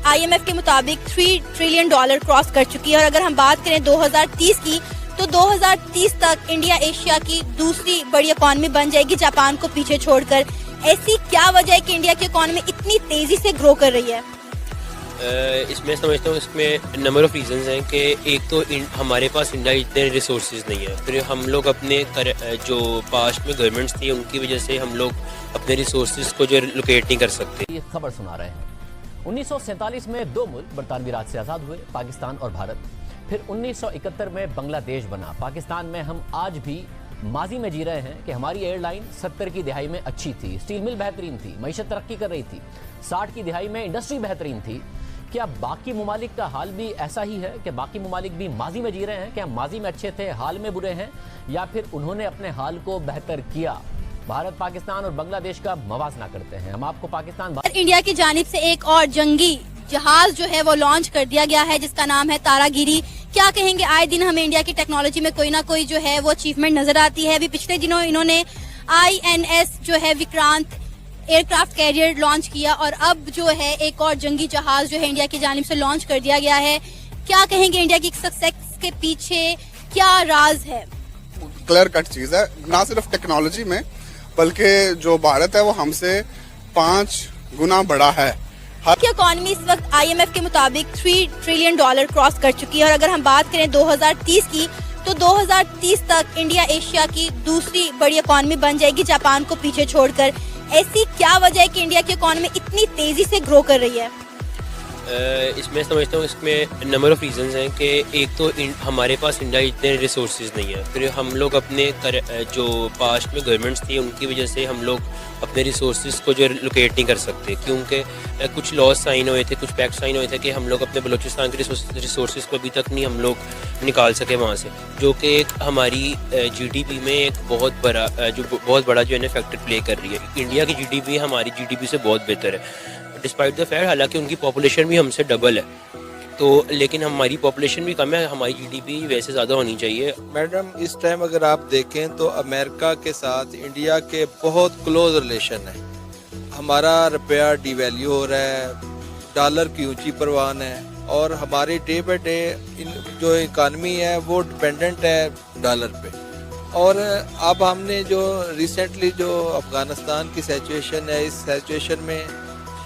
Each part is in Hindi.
आईएमएफ के मुताबिक $3 ट्रिलियन क्रॉस कर चुकी है। और अगर हम बात करें 2030 की, तो 2030 तक इंडिया एशिया की दूसरी बड़ी इकॉनमी बन जाएगी, जापान को पीछे छोड़कर। ऐसी क्या वजह है कि इंडिया की इकॉनमी इतनी तेजी से ग्रो कर रही है? इसमें समझता हूँ इसमें नंबर ऑफ रीजंस हैं कि एक तो हमारे पास इंडिया इतने रिसोर्सेज नहीं है, फिर हम लोग अपने जो पास्ट में गवर्नमेंट्स थी उनकी वजह से हम लोग अपने रिसोर्सेज को जो लोकेट नहीं कर सकते। ये खबर सुना रहे हैं 1947 में दो मुल्क बरतानवी राज से आज़ाद हुए, पाकिस्तान और भारत। फिर 1971 में बांग्लादेश बना। पाकिस्तान में हम आज भी माजी में जी रहे हैं कि हमारी एयरलाइन 70 की दिहाई में अच्छी थी, स्टील मिल बेहतरीन थी, मईशत तरक्की कर रही थी, 60 की दिहाई में इंडस्ट्री बेहतरीन थी। क्या बाकी ममालिक का हाल भी ऐसा ही है कि बाकी ममालिक भी माजी में जी रहे हैं? क्या माजी में अच्छे थे, हाल में बुरे हैं, या फिर उन्होंने अपने हाल को बेहतर किया? भारत, पाकिस्तान और बांग्लादेश का मवाजना करते हैं हम आपको। पाकिस्तान इंडिया की जानिब से एक और जंगी जहाज जो है वो लॉन्च कर दिया गया है, जिसका नाम है तारागिरी। क्या कहेंगे, आए दिन हमें इंडिया की टेक्नोलॉजी में कोई ना कोई जो है वो अचीवमेंट नजर आती है। अभी पिछले दिनों इन्होंने INS जो है विक्रांत एयरक्राफ्ट कैरियर लॉन्च किया, और अब जो है एक और जंगी जहाज जो है इंडिया की जानिब से लॉन्च कर दिया गया है। क्या कहेंगे, इंडिया की सक्सेस के पीछे क्या राज है? क्लियर कट चीज है, ना सिर्फ टेक्नोलॉजी में बल्कि जो भारत है वो हमसे 5 गुना बड़ा है। की इकॉनमी इस वक्त IMF के मुताबिक $3 ट्रिलियन क्रॉस कर चुकी है। और अगर हम बात करें 2030 की, तो 2030 तक इंडिया एशिया की दूसरी बड़ी इकॉनमी बन जाएगी, जापान को पीछे छोड़कर। ऐसी क्या वजह है कि इंडिया की इकॉनमी इतनी तेजी से ग्रो कर रही है? इसमें समझता हूँ इसमें नंबर ऑफ रीजंस हैं कि एक तो हमारे पास इंडिया इतने रिसोर्सेज नहीं है, फिर हम लोग अपने जो पास्ट में गवर्नमेंट्स थी उनकी वजह से हम लोग अपने रिसोर्सेज को जो लोकेट नहीं कर सकते, क्योंकि कुछ लॉज साइन हुए थे, कुछ पैक्ट साइन हुए थे कि हम लोग अपने बलूचिस्तान के रिसोर्सेज को अभी तक नहीं हम लोग निकाल सके वहाँ से, जो कि एक हमारी GDP में एक बहुत बड़ा जो है ना फैक्टर प्ले कर रही है। इंडिया की GDP हमारी GDP से बहुत बेहतर है डिस्पाइट द फैक्ट, हालांकि उनकी पॉपुलेशन भी हमसे डबल है, तो लेकिन हमारी पॉपुलेशन भी कम है, हमारी GDP वैसे ज़्यादा होनी चाहिए। मैडम, इस टाइम अगर आप देखें तो अमेरिका के साथ इंडिया के बहुत क्लोज रिलेशन है। हमारा रुपया डिवैल्यू हो रहा है, डॉलर की ऊंची परवान है, और हमारी डे बाई डे जो इकानमी है वो डिपेंडेंट है डॉलर पे। और अब हमने जो रिसेंटली जो अफ़गानिस्तान की सिचुएशन है, इस सिचुएशन में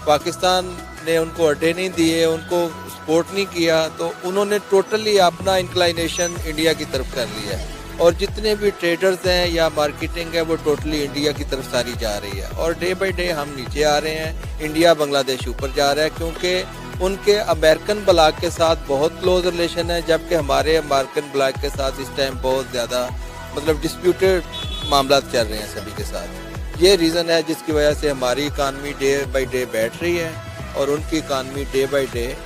पाकिस्तान ने उनको अड्डे नहीं दिए, उनको सपोर्ट नहीं किया, तो उन्होंने टोटली अपना इंक्लाइनेशन इंडिया की तरफ कर लिया है। और जितने भी ट्रेडर्स हैं या मार्केटिंग है वो टोटली इंडिया की तरफ सारी जा रही है, और डे बाई डे हम नीचे आ रहे हैं, इंडिया बांग्लादेश ऊपर जा रहा है, क्योंकि उनके अमेरिकन ब्लॉक के साथ बहुत क्लोज रिलेशन है, जबकि हमारे अमेरिकन ब्लॉक के साथ इस टाइम बहुत ज़्यादा डिस्प्यूटेड मामला चल रहे हैं सभी के साथ। ये रीज़न है जिसकी वजह से हमारी इकानमी डे बाई डे बैठ रही है और उनकी इकानमी डे बाई डे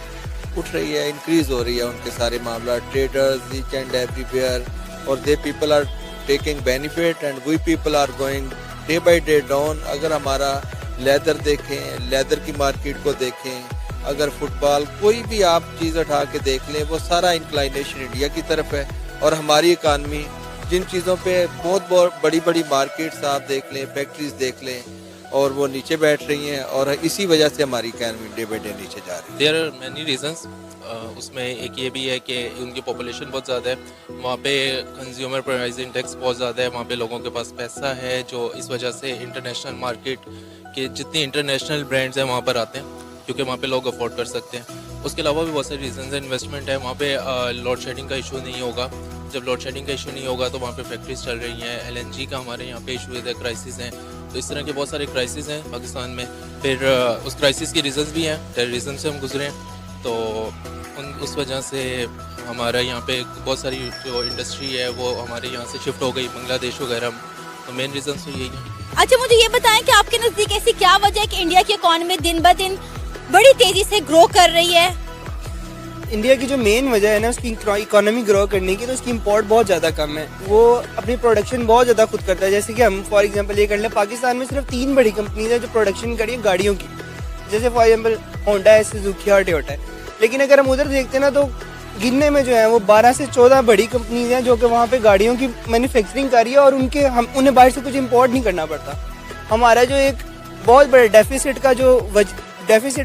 उठ रही है, इंक्रीज़ हो रही है। उनके सारे मामला ट्रेडर्स ईच एंड एवरीवेयर, और they people are taking benefit and we people are going day by day down. अगर हमारा लेदर देखें, लेदर की मार्केट को देखें, अगर फुटबॉल कोई भी आप चीज़ उठा के देख लें, वो सारा इंक्लाइनेशन इंडिया की तरफ है। और हमारी इकानमी जिन चीज़ों पे बहुत बड़ी बड़ी मार्केट्स आप देख लें, फैक्ट्रीज देख लें, और वो नीचे बैठ रही हैं, और इसी वजह से हमारी इकानमी डे बाई डे नीचे जा रही है। There are many reasons. उसमें एक ये भी है कि उनकी पॉपुलेशन बहुत ज़्यादा है, वहाँ पे कंज्यूमर प्राइस इंडेक्स बहुत ज़्यादा है, वहाँ पे लोगों के पास पैसा है, जो इस वजह से इंटरनेशनल मार्केट के जितनी इंटरनेशनल ब्रांड्स हैं वहाँ पर आते हैं, क्योंकि वहाँ पे लोग अफोर्ड कर सकते हैं। उसके अलावा भी बहुत सारे रीजंस हैं। इन्वेस्टमेंट है, वहाँ पे लोड शेडिंग का इशू नहीं होगा। जब लोड शेडिंग का इशू नहीं होगा तो वहाँ पे फैक्ट्रीज चल रही हैं। LNG का हमारे यहाँ पे इशू है, क्राइसिस हैं, तो इस तरह के बहुत सारे क्राइसिस हैं पाकिस्तान में। फिर उस क्राइसिस की रीजंस भी हैं, टेररिज्म से हम गुजरे हैं, तो उस वजह से हमारा यहाँ पे बहुत सारी जो इंडस्ट्री है वो हमारे यहाँ से शिफ्ट हो गई बांग्लादेश वगैरह, तो मेन रीजन तो यही है। अच्छा, मुझे ये बताएं कि आपके नजदीक ऐसी क्या वजह है कि इंडिया की इकॉनमी दिन ब दिन बड़ी तेजी से ग्रो कर रही है? इंडिया की जो मेन वजह है ना उसकी इकोनॉमी ग्रो करने की, तो उसकी इंपोर्ट बहुत ज़्यादा कम है। वो अपनी प्रोडक्शन बहुत ज़्यादा खुद करता है। जैसे कि हम फॉर एग्जांपल ये कर लें, पाकिस्तान में सिर्फ 3 बड़ी कंपनीज हैं जो प्रोडक्शन करी है गाड़ियों की, जैसे फॉर एग्जांपल होंडा है, सुजुकी और टोयोटा है। लेकिन अगर हम उधर देखते हैं ना, तो गिनने में जो है वो 12 से 14 बड़ी कंपनीज हैं जो कि वहाँ पे गाड़ियों की मैन्युफैक्चरिंग कर रही है, और उन्हें बाहर से कुछ इम्पोर्ट नहीं करना पड़ता। हमारा जो एक बहुत बड़े डेफिसिट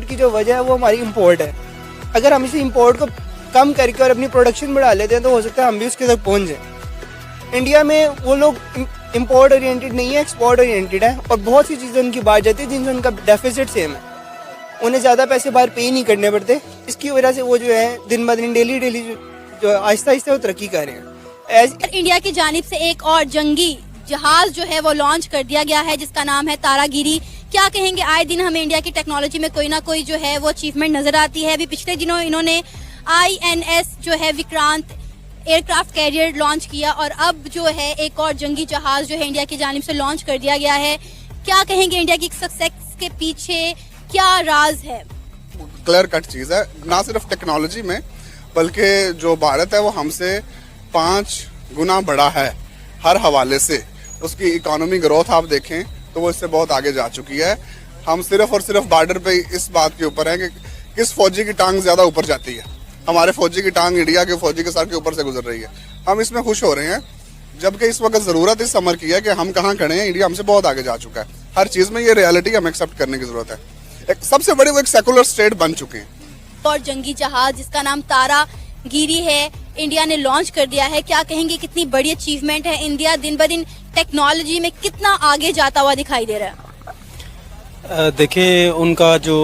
की जो वजह है वो हमारी इम्पोर्ट है। अगर हम इसे इंपोर्ट को कम करके और अपनी प्रोडक्शन बढ़ा लेते हैं तो हो सकता है हम भी उसके तक पहुंच जाएं। इंडिया में वो लोग इंपोर्ट ओरिएंटेड नहीं है, एक्सपोर्ट ओरिएंटेड है, और बहुत सी चीज़ें उनकी बात जाती है जिनसे उनका डेफिसिट सेम है। उन्हें ज़्यादा पैसे बाहर पे नहीं करने पड़ते, इसकी वजह से वो जो है दिन ब दिन डेली जो आहिस्ता आहिस्ता वो तरक्की कर रहे हैं। इंडिया की जानिब से एक और जंगी जहाज जो है वो लॉन्च कर दिया गया है जिसका नाम है तारागिरी। क्या कहेंगे, आए दिन हमें इंडिया की टेक्नोलॉजी में कोई ना कोई जो है वो अचीवमेंट नजर आती है। अभी पिछले दिनों इन्होंने INS जो है विक्रांत एयरक्राफ्ट कैरियर लॉन्च किया और अब जो है एक और जंगी जहाज जो है इंडिया की जानिब से लॉन्च कर दिया गया है। क्या कहेंगे, इंडिया की सक्सेस के पीछे क्या राज है? क्लियर कट चीज है, ना सिर्फ टेक्नोलॉजी में बल्कि जो भारत है वो हमसे 5 गुना बड़ा है हर हवाले से। उसकी इकोनॉमी ग्रोथ आप देखें तो वो इससे बहुत आगे जा चुकी है। हम सिर्फ और सिर्फ बॉर्डर पे इस बात के ऊपर है कि किस फौजी की टांग ज्यादा ऊपर जाती है। हमारे फौजी की टांग इंडिया के फौजी के सर के ऊपर से गुजर रही है, हम इसमें खुश हो रहे हैं। जबकि इस वक्त जरूरत इस समर की है कि हम कहाँ खड़े हैं, इंडिया हमसे बहुत आगे जा चुका है हर चीज में। ये रियलिटी हम एक्सेप्ट करने की जरूरत है। एक सबसे बड़ी वो एक सेकुलर स्टेट बन चुके हैं। और जंगी जहाज जिसका नाम तारागिरी है इंडिया ने लॉन्च कर दिया है। क्या कहेंगे, कितनी बड़ी अचीवमेंट है? इंडिया दिन ब दिन टेक्नोलॉजी में कितना आगे जाता हुआ दिखाई दे रहा है? देखिए, उनका जो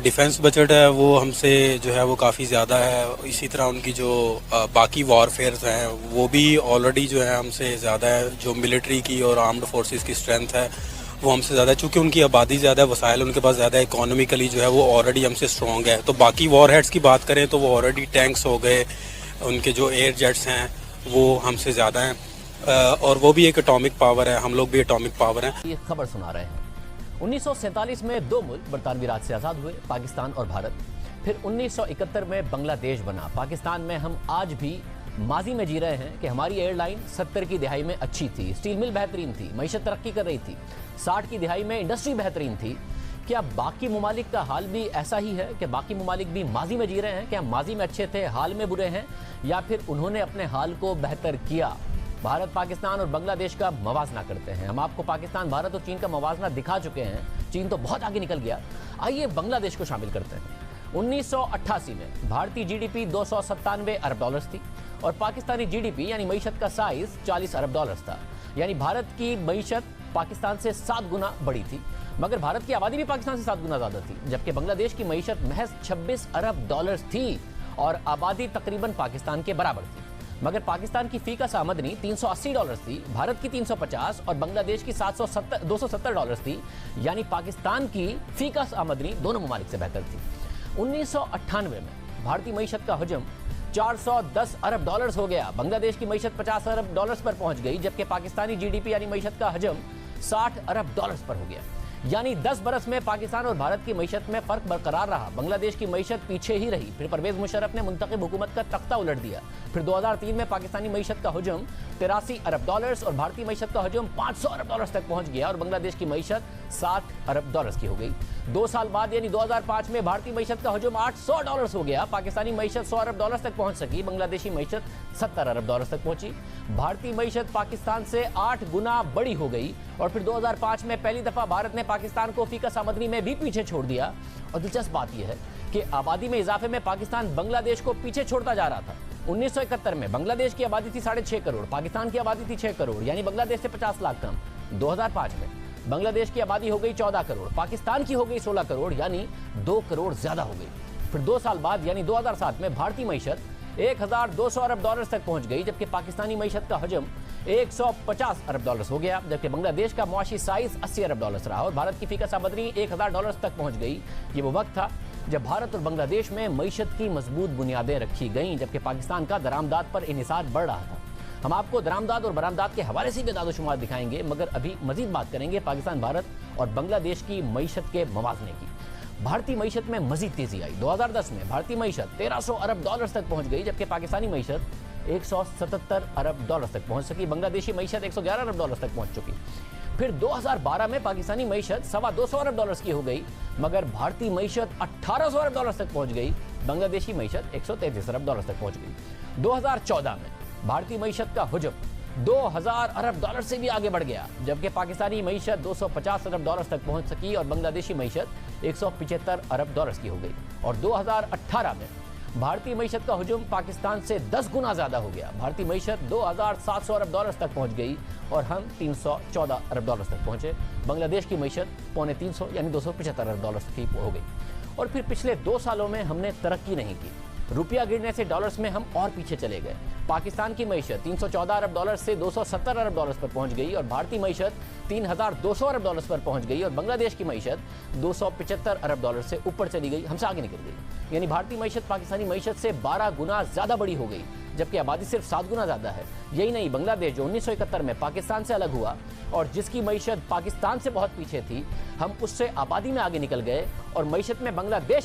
डिफेंस बजट है वो हमसे जो है वो काफ़ी ज़्यादा है। इसी तरह उनकी जो बाकी वॉरफेयर्स हैं वो भी ऑलरेडी जो है हमसे ज़्यादा है। जो मिलिट्री की और आर्म्ड फोर्सेस की स्ट्रेंथ है वो हमसे ज़्यादा है। चूँकि उनकी आबादी ज़्यादा है, वसाइल उनके पास ज़्यादा है, इकोनॉमिकली जो है वो ऑलरेडी हमसे स्ट्रॉन्ग है। तो बाकी वॉर हेड्स की बात करें तो वो ऑलरेडी टैंक्स हो गए, उनके जो एयर जेट्स हैं वो हमसे ज़्यादा हैं, और वो भी एक एटॉमिक पावर है, हम लोग भी एटॉमिक पावर हैं। ये खबर सुना रहे हैं। 1947 में 2 मुल्क बरतानवी राज से आज़ाद हुए, पाकिस्तान और भारत। फिर 1971 में बांग्लादेश बना। पाकिस्तान में हम आज भी माजी में जी रहे हैं कि हमारी एयरलाइन 70 की दिहाई में अच्छी थी, स्टील मिल बेहतरीन थी, मईशत तरक्की कर रही थी, 60 की दिहाई में इंडस्ट्री बेहतरीन थी। क्या बाकी ममालिक का हाल भी ऐसा ही है कि बाकी ममालिक भी माजी में जी रहे हैं? क्या माजी में अच्छे थे, हाल में बुरे हैं, या फिर उन्होंने अपने हाल को बेहतर किया? भारत, पाकिस्तान और बांग्लादेश का मवाजना करते हैं। हम आपको पाकिस्तान, भारत और चीन का मवाजना दिखा चुके हैं। चीन तो बहुत आगे निकल गया। आइए बांग्लादेश को शामिल करते हैं। 1988 में भारतीय GDP 297 अरब डॉलर्स थी और पाकिस्तानी GDP यानी मईशत का साइज 40 अरब डॉलर्स था। यानी भारत की मईशत पाकिस्तान से 7 गुना बड़ी थी, मगर भारत की आबादी भी पाकिस्तान से 7 गुना ज्यादा थी। जबकि बांग्लादेश की मईशत महज 26 अरब डॉलर्स थी और आबादी तकरीबन पाकिस्तान के बराबर थी। मगर पाकिस्तान की फी का आमदनी 380 डॉलर्स थी, भारत की 350 और बांग्लादेश की 270 डॉलर्स थी। यानी पाकिस्तान की फी का आमदनी दोनों ममालिक से बेहतर थी। 1998 में भारतीय मईशत का हजम 410 अरब डॉलर्स हो गया। बांग्लादेश की मईशत 50 अरब डॉलर्स पर पहुंच गई, जबकि पाकिस्तानी GDP यानी मईशत का हजम 60 अरब डॉलर्स पर हो गया। यानी 10 बरस में पाकिस्तान और भारत की मईशत में फर्क बरकरार रहा। बांग्लादेश की मईशत पीछे ही रही। फिर परवेज मुशर्रफ ने मुंतखब हुकूमत का तख्ता उलट दिया। फिर 2003 में पाकिस्तानी मईशत का हजम 83 अरब डॉलर्स और भारतीय मईशत का हजम 500 अरब डॉलर्स तक पहुंच गया और बांग्लादेश की मईशत 60 अरब डॉलर्स की हो गई। 2 साल बाद यानी 2005 में भारतीय मईशत का हजम 800 डॉलर्स हो गया। पाकिस्तानी मईशत 100 अरब डॉलर्स तक पहुंच सकी, बांग्लादेशी मईशत 70 अरब डॉलर्स तक पहुंची। भारतीय मईशत पाकिस्तान से 8 गुना बड़ी हो गई और फिर 2005 में पहली दफा भारत ने पाकिस्तान को फी आमदनी में भी पीछे छोड़ दिया। और दिलचस्प बात यह है कि आबादी में इजाफे में पाकिस्तान बांग्लादेश को पीछे छोड़ता जा रहा था। 1971 में बांग्लादेश की आबादी थी 6.5 करोड़, पाकिस्तान की आबादी थी 6 करोड़, यानी बांग्लादेश से 50 लाख कम। 2005 में बांग्लादेश की आबादी हो गई 14 करोड़, पाकिस्तान की हो गई 16 करोड़, यानी 2 करोड़ ज्यादा हो गई। फिर 2 साल बाद यानी 2007 में भारतीय मईशत 1200 अरब डॉलर्स तक पहुंच गई, जबकि पाकिस्तानी मईशत का हजम 150 अरब डॉलर्स हो गया। जबकि बांग्लादेश का मुआशी साइज 80 अरब डॉलर्स रहा और भारत की फी का आमदनी 1000 डॉलर्स तक पहुंच गई। ये वो वक्त था जब भारत और बांग्लादेश में मईशत की मजबूत बुनियादें रखी गईं, जबकि पाकिस्तान का दरामदाद पर इन्हिसार बढ़ रहा था। हम आपको दरामदाद और बरामदाद के हवाले से भी दादोशुमार दिखाएंगे, मगर अभी मजीद बात करेंगे पाकिस्तान, भारत और बांग्लादेश की मईशत के मवाजने की। भारतीय मईशत में मजीद तेजी आई। 2010 में भारतीय मईशत 1300 अरब डॉलर्स तक पहुंच गई, जबकि पाकिस्तानी मईशत 177 अरब डॉलर्स तक पहुंच सकी। बांग्लादेशी मईशत 111 अरब डॉलर्स तक पहुंच चुकी। फिर 2012 में पाकिस्तानी मईशत 225 अरब डॉलर्स की हो गई, मगर भारतीय मईशत 1800 अरब डॉलर्स तक पहुंच गई। बांग्लादेशी मईशत 133 अरब डॉलर्स तक पहुंच गई। 2014 में भारतीय मईशत का हजम 2000 अरब डॉलर से भी आगे बढ़ गया, जबकि पाकिस्तानी मईशत 250 अरब डॉलर्स तक पहुंच सकी और बांग्लादेशी मईशत 175 अरब डॉलर्स की हो गई। और 2018 में भारतीय मीशत का हुजूम पाकिस्तान से 10 गुना ज़्यादा हो गया। भारतीय मीशत 2,700 अरब डॉलर्स तक पहुंच गई और हम 314 अरब डॉलर्स तक पहुंचे। बांग्लादेश की मीशत 250 यानी 275 अरब डॉलर्स की हो गई। और फिर पिछले 2 सालों में हमने तरक्की नहीं की। रुपया गिरने से डॉलर्स में हम और पीछे चले गए। पाकिस्तान की मीशत 314 अरब डॉलर से 270 अरब डॉलर्स पर पहुंच गई और भारतीय मीशत 3,200 अरब डॉलर्स पर पहुंच गई और बांग्लादेश की मीशत 275 अरब डॉलर से ऊपर चली गई, हमसे आगे निकल गई। यानी भारतीय मीशत पाकिस्तानी मीशत से 12 गुना ज़्यादा बड़ी हो गई, जबकि आबादी सिर्फ 7 गुना ज़्यादा है। यही नहीं, बांग्लादेश जो 1971 में पाकिस्तान से अलग हुआ और जिसकी मीशत पाकिस्तान से बहुत पीछे थी, हम उससे आबादी में आगे निकल गए और मीशत में बांग्लादेश